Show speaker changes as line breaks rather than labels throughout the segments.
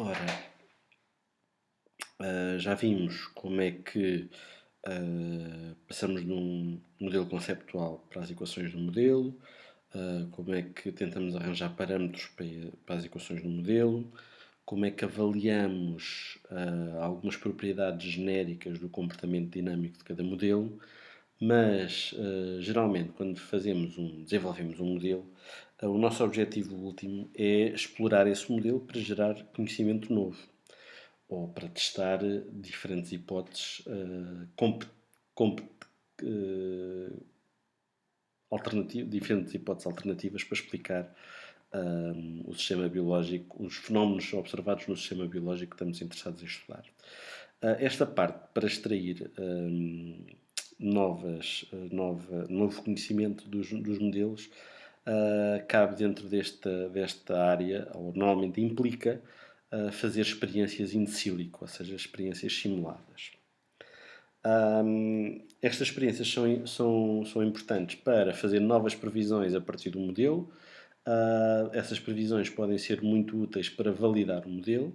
Ora, já vimos como é que passamos de um modelo conceptual para as equações do modelo, como é que tentamos arranjar parâmetros para as equações do modelo, como é que avaliamos algumas propriedades genéricas do comportamento dinâmico de cada modelo, mas geralmente quando desenvolvemos um modelo, o nosso objetivo último é explorar esse modelo para gerar conhecimento novo ou para testar diferentes hipóteses diferentes hipóteses alternativas para explicar o sistema biológico, os fenómenos observados no sistema biológico que estamos interessados em estudar. Esta parte, para extrair novo conhecimento dos modelos, cabe dentro desta área, ou normalmente implica, fazer experiências in silico, ou seja, experiências simuladas. Estas experiências são importantes para fazer novas previsões a partir do modelo. Essas previsões podem ser muito úteis para validar o modelo.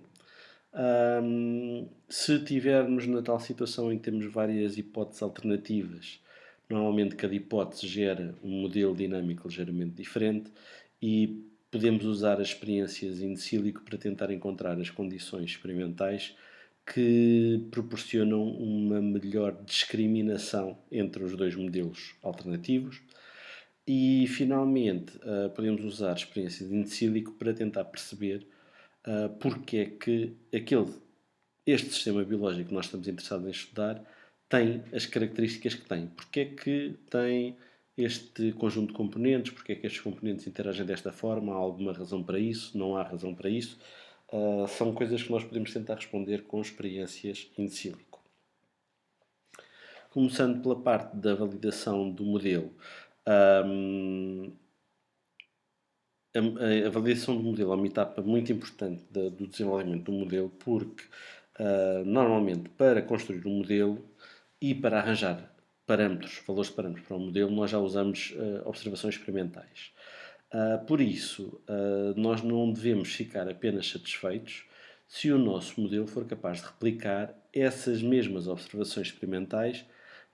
Se tivermos na tal situação em que temos várias hipóteses alternativas, normalmente cada hipótese gera um modelo dinâmico ligeiramente diferente e podemos usar as experiências in silico para tentar encontrar as condições experimentais que proporcionam uma melhor discriminação entre os dois modelos alternativos. E, finalmente, podemos usar experiências in silico para tentar perceber porque é que este sistema biológico que nós estamos interessados em estudar tem as características que tem. Porque é que tem este conjunto de componentes, porque é que estes componentes interagem desta forma, há alguma razão para isso, não há razão para isso. São coisas que nós podemos tentar responder com experiências in silico. Começando pela parte da validação do modelo, a validação do modelo é uma etapa muito importante do desenvolvimento do modelo porque, normalmente, para construir um modelo e para arranjar valores de parâmetros para o modelo, nós já usamos observações experimentais. Por isso, nós não devemos ficar apenas satisfeitos se o nosso modelo for capaz de replicar essas mesmas observações experimentais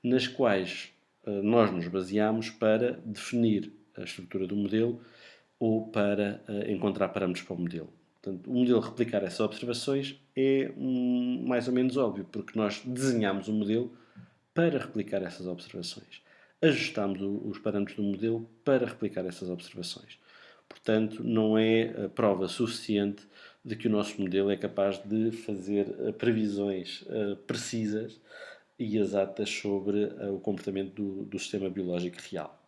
nas quais nós nos baseamos para definir a estrutura do modelo ou para encontrar parâmetros para o modelo. Portanto, o modelo replicar essas observações é mais ou menos óbvio, porque nós desenhamos o modelo para replicar essas observações. Ajustamos os parâmetros do modelo para replicar essas observações. Portanto, não é prova suficiente de que o nosso modelo é capaz de fazer previsões precisas e exatas sobre o comportamento do sistema biológico real.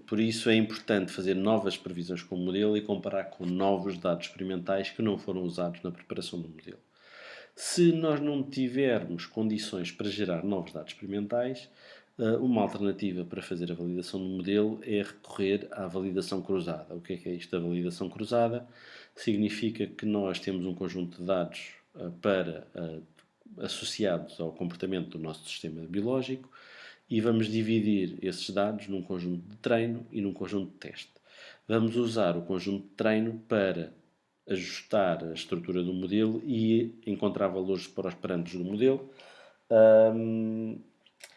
Por isso é importante fazer novas previsões com o modelo e comparar com novos dados experimentais que não foram usados na preparação do modelo. Se nós não tivermos condições para gerar novos dados experimentais, uma alternativa para fazer a validação do modelo é recorrer à validação cruzada. O que é isto da validação cruzada? Significa que nós temos um conjunto de dados associados ao comportamento do nosso sistema biológico e vamos dividir esses dados num conjunto de treino e num conjunto de teste. Vamos usar o conjunto de treino para ajustar a estrutura do modelo e encontrar valores para os parâmetros do modelo.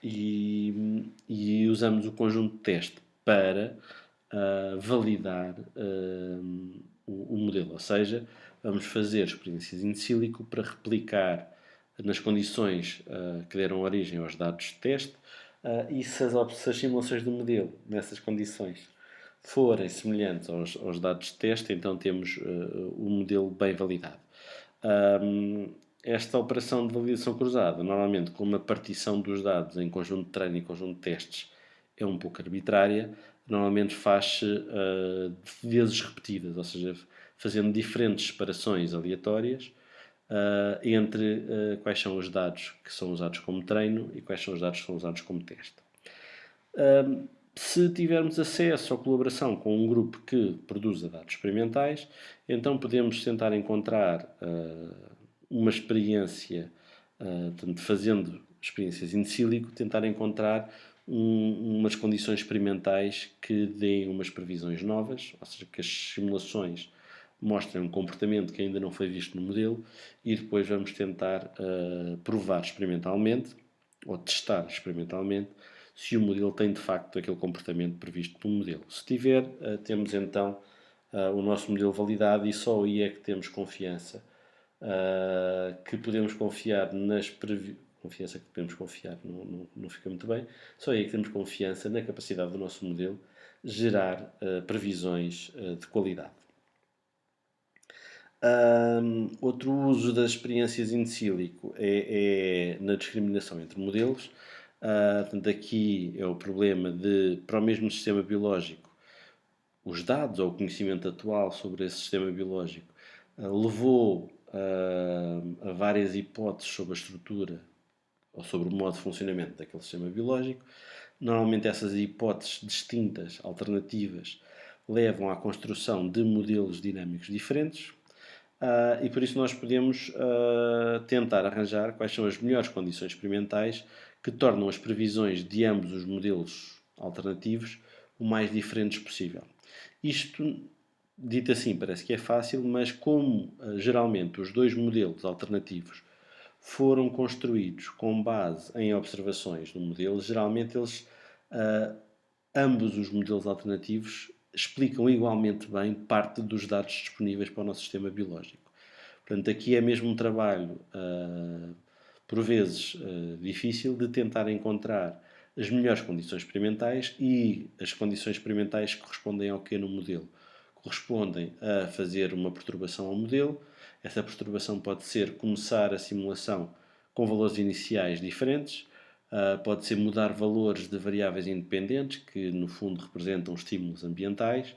E usamos o conjunto de teste para validar o modelo, ou seja, vamos fazer experiências in silico para replicar nas condições que deram origem aos dados de teste e se as simulações do modelo nessas condições forem semelhantes aos dados de teste, então temos o modelo bem validado. Esta operação de validação cruzada, normalmente com uma partição dos dados em conjunto de treino e conjunto de testes, é um pouco arbitrária. Normalmente faz-se vezes repetidas, ou seja, fazendo diferentes separações aleatórias entre quais são os dados que são usados como treino e quais são os dados que são usados como teste. Se tivermos acesso ou colaboração com um grupo que produza dados experimentais, então podemos tentar encontrar uma experiência, portanto, fazendo experiências in silico, tentar encontrar umas condições experimentais que deem umas previsões novas, ou seja, que as simulações mostrem um comportamento que ainda não foi visto no modelo e depois vamos tentar provar experimentalmente ou testar experimentalmente se o modelo tem de facto aquele comportamento previsto no modelo. Se tiver, temos então o nosso modelo validado e só aí é que temos confiança, que podemos confiar nas confiança que podemos confiar, não fica muito bem, só aí é que temos confiança na capacidade do nosso modelo gerar previsões de qualidade. Outro uso das experiências in silico é na discriminação entre modelos. Portanto, aqui é o problema de, para o mesmo sistema biológico, os dados ou o conhecimento atual sobre esse sistema biológico levou a várias hipóteses sobre a estrutura ou sobre o modo de funcionamento daquele sistema biológico. Normalmente essas hipóteses distintas, alternativas, levam à construção de modelos dinâmicos diferentes, e por isso nós podemos tentar arranjar quais são as melhores condições experimentais que tornam as previsões de ambos os modelos alternativos o mais diferentes possível. Isto, dito assim, parece que é fácil, mas como geralmente os dois modelos alternativos foram construídos com base em observações do modelo, geralmente eles, ambos os modelos alternativos, explicam igualmente bem parte dos dados disponíveis para o nosso sistema biológico. Portanto, aqui é mesmo um trabalho, por vezes, difícil de tentar encontrar as melhores condições experimentais e as condições experimentais que correspondem ao que no modelo. Correspondem a fazer uma perturbação ao modelo. Essa perturbação pode ser começar a simulação com valores iniciais diferentes, pode ser mudar valores de variáveis independentes, que no fundo representam estímulos ambientais,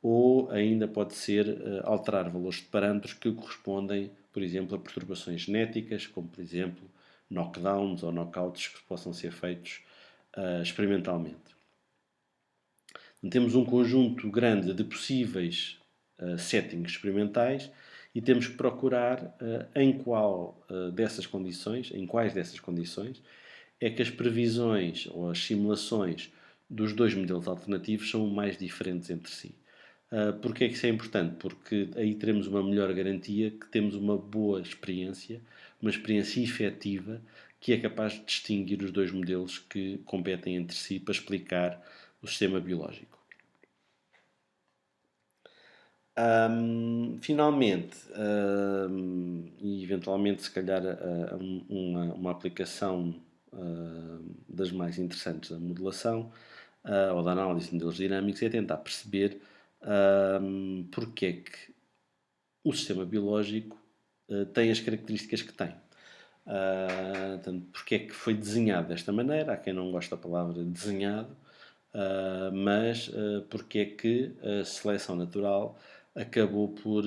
ou ainda pode ser alterar valores de parâmetros que correspondem, por exemplo, a perturbações genéticas, como por exemplo knockdowns ou knockouts que possam ser feitos experimentalmente. Temos um conjunto grande de possíveis settings experimentais e temos que procurar em quais dessas condições é que as previsões ou as simulações dos dois modelos alternativos são mais diferentes entre si. Porquê é que isso é importante? Porque aí teremos uma melhor garantia que temos uma boa experiência, uma experiência efetiva, que é capaz de distinguir os dois modelos que competem entre si para explicar o sistema biológico. Finalmente, e eventualmente se calhar uma aplicação das mais interessantes da modelação ou da análise de modelos dinâmicos é tentar perceber porque é que o sistema biológico tem as características que tem. Portanto, porque é que foi desenhado desta maneira, há quem não gosta da palavra desenhado, mas porque é que a seleção natural acabou por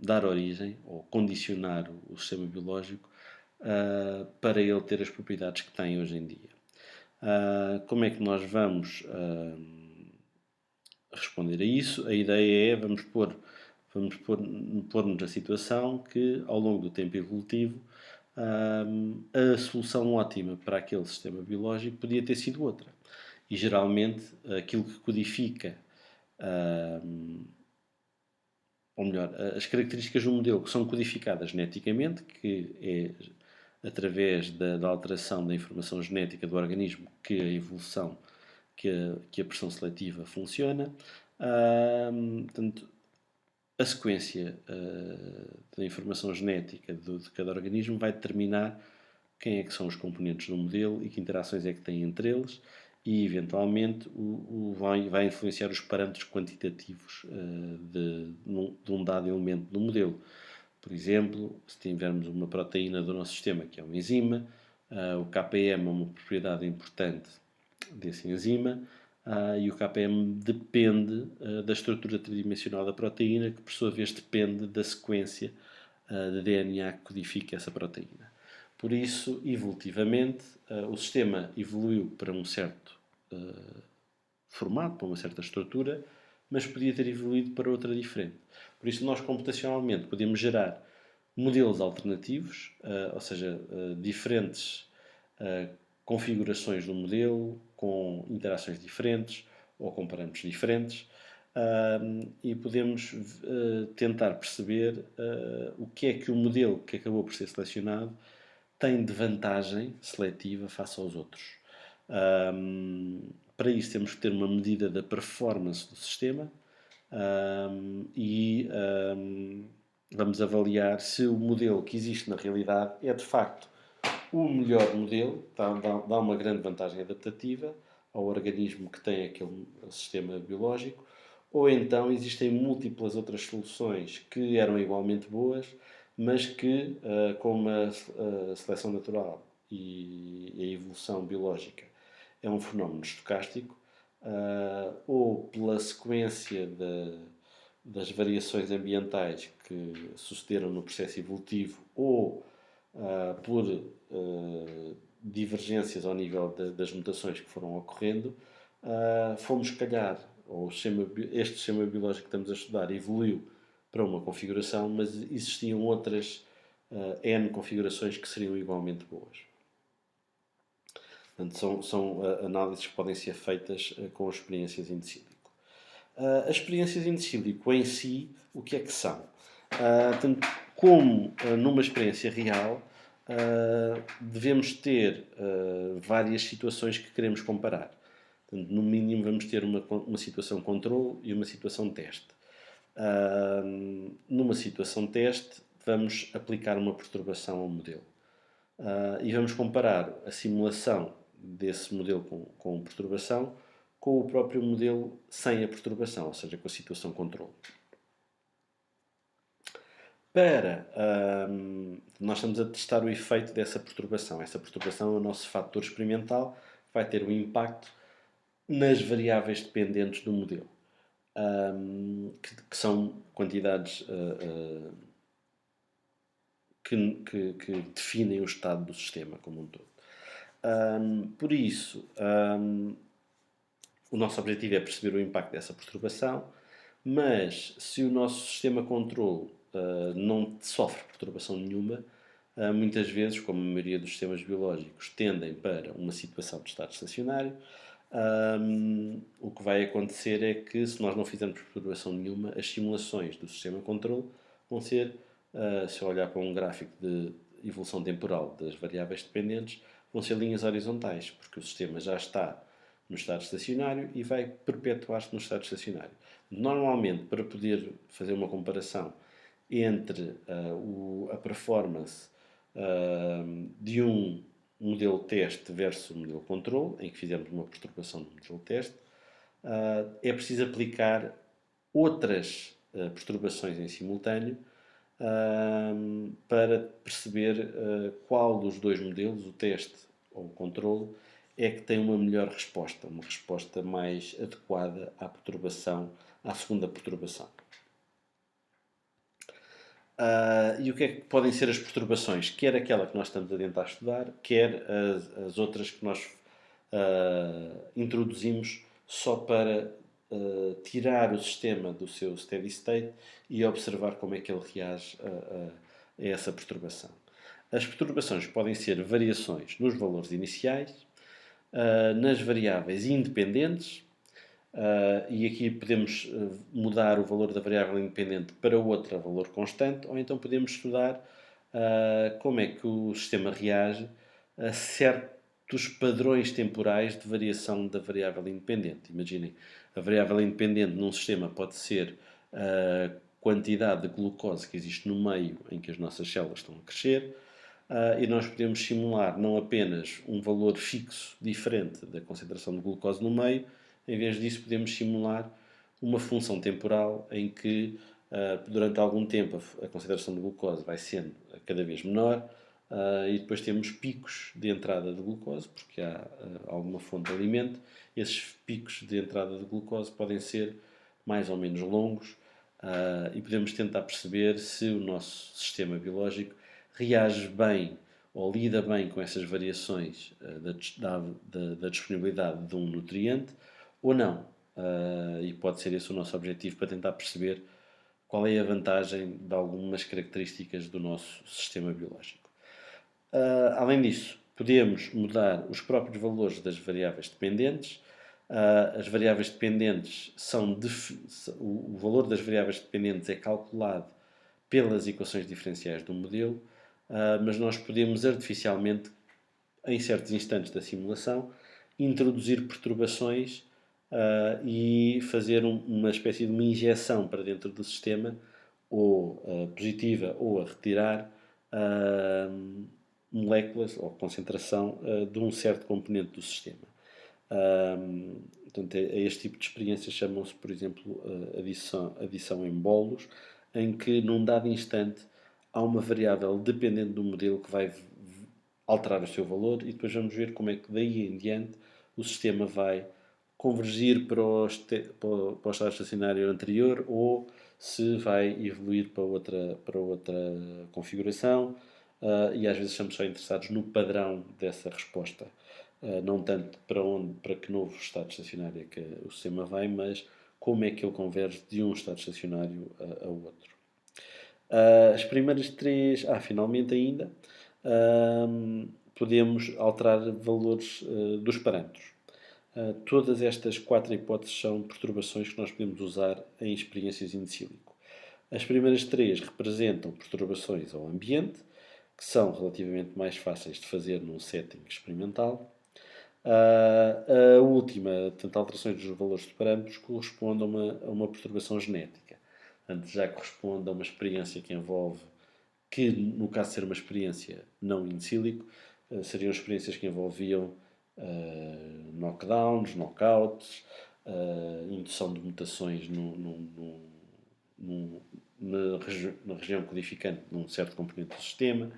dar origem ou condicionar o sistema biológico para ele ter as propriedades que tem hoje em dia. Como é que nós vamos responder a isso? A ideia é vamos pôr-nos a situação que ao longo do tempo evolutivo a solução ótima para aquele sistema biológico podia ter sido outra. E geralmente aquilo que codifica, ou melhor, as características do modelo que são codificadas geneticamente, que é através da alteração da informação genética do organismo que a evolução, que a pressão seletiva funciona. Portanto, a sequência da informação genética de cada organismo vai determinar quem é que são os componentes do modelo e que interações é que têm entre eles e, eventualmente, vai influenciar os parâmetros quantitativos de um dado elemento do modelo. Por exemplo, se tivermos uma proteína do nosso sistema, que é uma enzima, o KPM é uma propriedade importante desse enzima, e o KPM depende da estrutura tridimensional da proteína, que por sua vez depende da sequência de DNA que codifica essa proteína. Por isso, evolutivamente, o sistema evoluiu para um certo formato, para uma certa estrutura, mas podia ter evoluído para outra diferente. Por isso, nós computacionalmente podemos gerar modelos alternativos, ou seja, diferentes configurações do modelo, com interações diferentes ou com parâmetros diferentes, e podemos tentar perceber o que é que o modelo que acabou por ser selecionado tem de vantagem seletiva face aos outros. Para isso temos que ter uma medida da performance do sistema e vamos avaliar se o modelo que existe na realidade é de facto o melhor modelo, dá uma grande vantagem adaptativa ao organismo que tem aquele sistema biológico, ou então existem múltiplas outras soluções que eram igualmente boas, mas que, como a seleção natural e a evolução biológica é um fenómeno estocástico, ou pela sequência das variações ambientais que sucederam no processo evolutivo, ou por divergências ao nível das mutações que foram ocorrendo, fomos, se calhar, ou este sistema biológico que estamos a estudar evoluiu para uma configuração, mas existiam outras N configurações que seriam igualmente boas. Portanto, são análises que podem ser feitas com experiências in silico. As experiências in silico em si, o que é que são? Tanto como numa experiência real, devemos ter várias situações que queremos comparar. Portanto, no mínimo vamos ter uma situação controle e uma situação teste. Numa situação teste, vamos aplicar uma perturbação ao modelo. E vamos comparar a simulação desse modelo com perturbação com o próprio modelo sem a perturbação, ou seja, com a situação controle. Nós estamos a testar o efeito dessa perturbação. Essa perturbação é o nosso fator experimental, vai ter um impacto nas variáveis dependentes do modelo, que são quantidades que definem o estado do sistema como um todo. Por isso, o nosso objetivo é perceber o impacto dessa perturbação, mas se o nosso sistema controle não sofre perturbação nenhuma, muitas vezes, como a maioria dos sistemas biológicos tendem para uma situação de estado estacionário, o que vai acontecer é que, se nós não fizermos perturbação nenhuma, as simulações do sistema controle vão ser, se eu olhar para um gráfico de evolução temporal das variáveis dependentes, vão ser linhas horizontais, porque o sistema já está no estado estacionário e vai perpetuar-se no estado estacionário. Normalmente, para poder fazer uma comparação entre a performance de um modelo teste versus o modelo controle, em que fizemos uma perturbação do modelo teste, é preciso aplicar outras perturbações em simultâneo para perceber qual dos dois modelos, o teste ou o controle, é que tem uma melhor resposta, uma resposta mais adequada à perturbação, à segunda perturbação. E o que é que podem ser as perturbações? Quer aquela que nós estamos a tentar estudar, quer as outras que nós introduzimos só para tirar o sistema do seu steady state e observar como é que ele reage a essa perturbação. As perturbações podem ser variações nos valores iniciais, nas variáveis independentes, e aqui podemos mudar o valor da variável independente para outra valor constante, ou então podemos estudar como é que o sistema reage a certos padrões temporais de variação da variável independente. Imaginem, a variável independente num sistema pode ser a quantidade de glucose que existe no meio em que as nossas células estão a crescer, e nós podemos simular não apenas um valor fixo diferente da concentração de glucose no meio. Em vez disso, podemos simular uma função temporal em que, durante algum tempo, a concentração de glucose vai sendo cada vez menor, e depois temos picos de entrada de glucose, porque há alguma fonte de alimento. Esses picos de entrada de glucose podem ser mais ou menos longos, e podemos tentar perceber se o nosso sistema biológico reage bem ou lida bem com essas variações da disponibilidade de um nutriente ou não. E pode ser esse o nosso objetivo, para tentar perceber qual é a vantagem de algumas características do nosso sistema biológico. Além disso, podemos mudar os próprios valores das variáveis dependentes, As variáveis dependentes o valor das variáveis dependentes é calculado pelas equações diferenciais do modelo, mas nós podemos artificialmente, em certos instantes da simulação, introduzir perturbações e fazer uma espécie de uma injeção para dentro do sistema, ou positiva ou a retirar moléculas ou concentração de um certo componente do sistema. Portanto, a este tipo de experiências chamam-se, por exemplo, adição em bolos, em que num dado instante há uma variável dependente do modelo que vai alterar o seu valor e depois vamos ver como é que daí em diante o sistema vai convergir para o estado estacionário anterior ou se vai evoluir para outra configuração, e às vezes estamos só interessados no padrão dessa resposta, não tanto para que novo estado estacionário é que o sistema vai, mas como é que ele converge de um estado estacionário a outro. As primeiras três, finalmente ainda, podemos alterar valores dos parâmetros. Todas estas quatro hipóteses são perturbações que nós podemos usar em experiências in silico. As primeiras três representam perturbações ao ambiente, que são relativamente mais fáceis de fazer num setting experimental. A última, portanto, alterações dos valores de parâmetros, corresponde a uma perturbação genética. Portanto, já corresponde a uma experiência que no caso de ser uma experiência não in silico, seriam experiências que envolviam knockdowns, knockouts, indução de mutações na região codificante de um certo componente do sistema,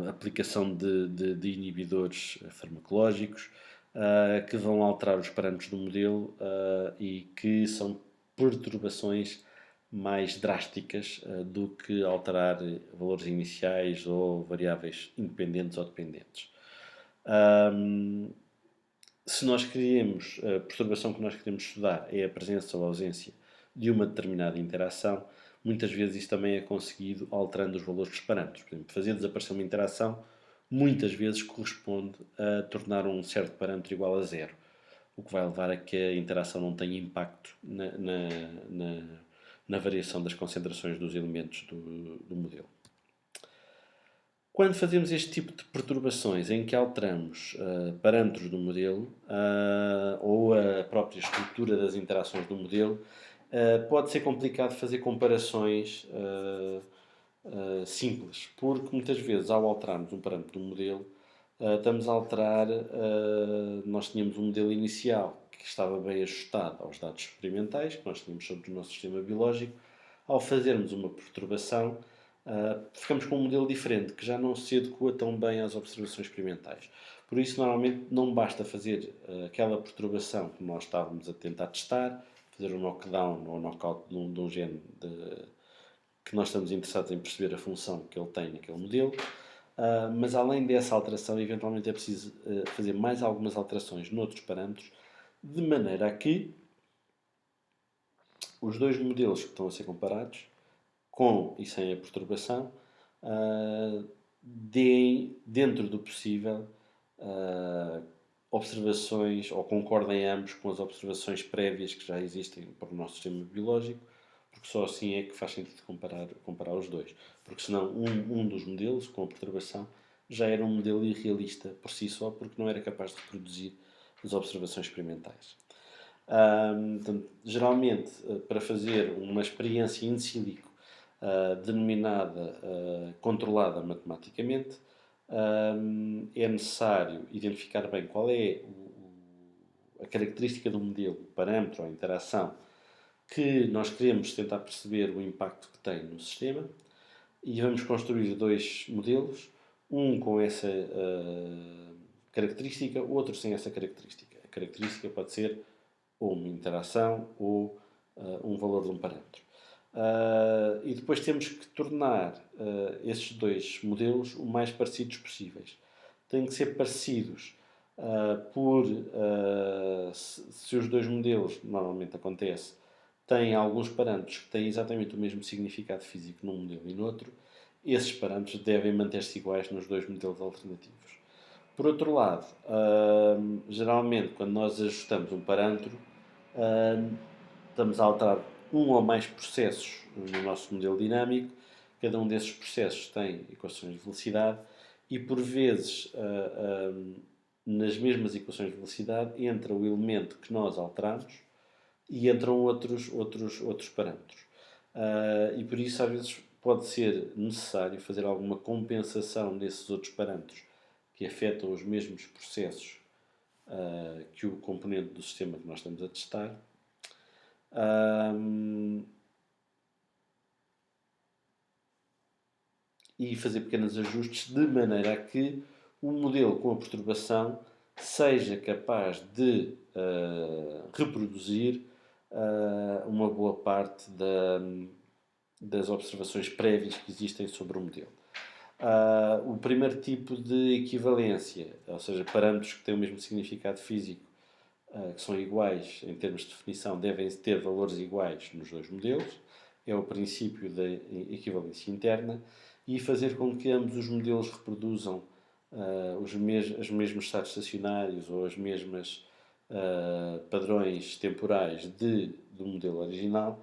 aplicação de inibidores farmacológicos que vão alterar os parâmetros do modelo e que são perturbações mais drásticas do que alterar valores iniciais ou variáveis independentes ou dependentes. Se nós queremos, a perturbação que nós queremos estudar é a presença ou a ausência de uma determinada interação, muitas vezes isso também é conseguido alterando os valores dos parâmetros. Por exemplo, fazer desaparecer uma interação muitas vezes corresponde a tornar um certo parâmetro igual a zero, o que vai levar a que a interação não tenha impacto na variação das concentrações dos elementos do modelo. Quando fazemos este tipo de perturbações em que alteramos parâmetros do modelo ou a própria estrutura das interações do modelo, pode ser complicado fazer comparações simples, porque muitas vezes ao alterarmos um parâmetro do modelo, estamos a alterar, nós tínhamos um modelo inicial que estava bem ajustado aos dados experimentais que nós tínhamos sobre o nosso sistema biológico. Ao fazermos uma perturbação, ficamos com um modelo diferente, que já não se adequa tão bem às observações experimentais. Por isso, normalmente, não basta fazer aquela perturbação que nós estávamos a tentar testar, fazer um knockdown ou knockout de um gene que nós estamos interessados em perceber a função que ele tem naquele modelo, mas além dessa alteração, eventualmente é preciso fazer mais algumas alterações noutros parâmetros, de maneira a que os dois modelos que estão a ser comparados, com e sem a perturbação, deem, dentro do possível, observações, ou concordem ambos com as observações prévias que já existem para o nosso sistema biológico, porque só assim é que faz sentido comparar os dois. Porque senão um dos modelos, com a perturbação, já era um modelo irrealista por si só, porque não era capaz de reproduzir as observações experimentais. Portanto, geralmente, para fazer uma experiência in silico denominada controlada matematicamente, é necessário identificar bem qual é a característica do modelo, o parâmetro ou a interação que nós queremos tentar perceber o impacto que tem no sistema, e vamos construir dois modelos, um com essa característica, outro sem essa característica. A característica pode ser ou uma interação ou um valor de um parâmetro. E depois temos que tornar esses dois modelos o mais parecidos possíveis. Têm que ser parecidos se os dois modelos, normalmente acontece, têm alguns parâmetros que têm exatamente o mesmo significado físico num modelo e no outro, esses parâmetros devem manter-se iguais nos dois modelos alternativos. Por outro lado, geralmente quando nós ajustamos um parâmetro, hum, estamos a alterar um ou mais processos no nosso modelo dinâmico. Cada um desses processos tem equações de velocidade e, por vezes, nas mesmas equações de velocidade, entra o elemento que nós alteramos e entram outros parâmetros. E por isso, às vezes, pode ser necessário fazer alguma compensação desses outros parâmetros que afetam os mesmos processos que o componente do sistema que nós estamos a testar. E fazer pequenos ajustes de maneira a que o modelo com a perturbação seja capaz de reproduzir uma boa parte das observações prévias que existem sobre o modelo. O primeiro tipo de equivalência, ou seja, parâmetros que têm o mesmo significado físico, que são iguais em termos de definição, devem ter valores iguais nos dois modelos. É o princípio da equivalência interna e fazer com que ambos os modelos reproduzam os mesmos estados estacionários ou as mesmas padrões temporais do modelo original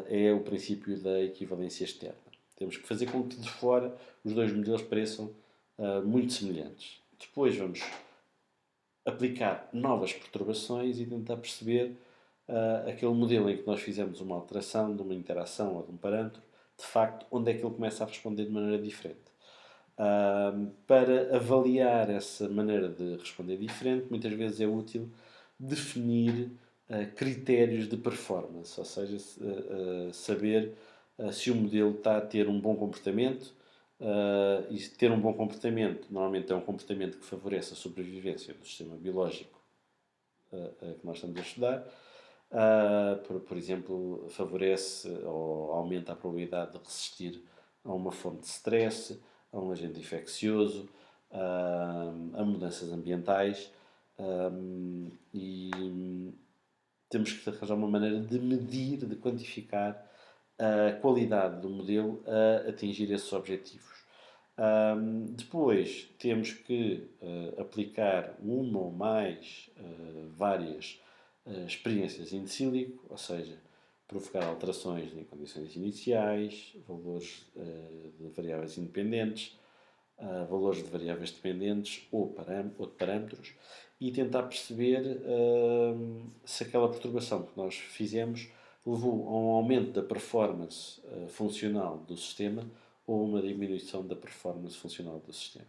é o princípio da equivalência externa. Temos que fazer com que de fora os dois modelos pareçam muito semelhantes. Depois vamos aplicar novas perturbações e tentar perceber aquele modelo em que nós fizemos uma alteração de uma interação ou de um parâmetro, de facto, onde é que ele começa a responder de maneira diferente. Para avaliar essa maneira de responder diferente, muitas vezes é útil definir critérios de performance, ou seja, saber se o modelo está a ter um bom comportamento. E ter um bom comportamento normalmente é um comportamento que favorece a sobrevivência do sistema biológico que nós estamos a estudar. Por exemplo, favorece ou aumenta a probabilidade de resistir a uma fonte de stress, a um agente infeccioso, a mudanças ambientais, e temos que arranjar uma maneira de medir, de quantificar a qualidade do modelo a atingir esses objetivos. Depois temos que aplicar uma ou mais várias experiências in silico, ou seja, provocar alterações em condições iniciais, valores de variáveis independentes, valores de variáveis dependentes ou de parâmetros e tentar perceber se aquela perturbação que nós fizemos levou a um aumento da performance funcional do sistema ou uma diminuição da performance funcional do sistema.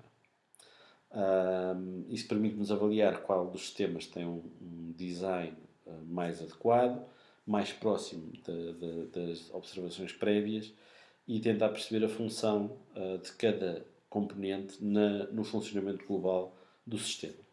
Isso permite-nos avaliar qual dos sistemas tem um design mais adequado, mais próximo das observações prévias e tentar perceber a função de cada componente no funcionamento global do sistema.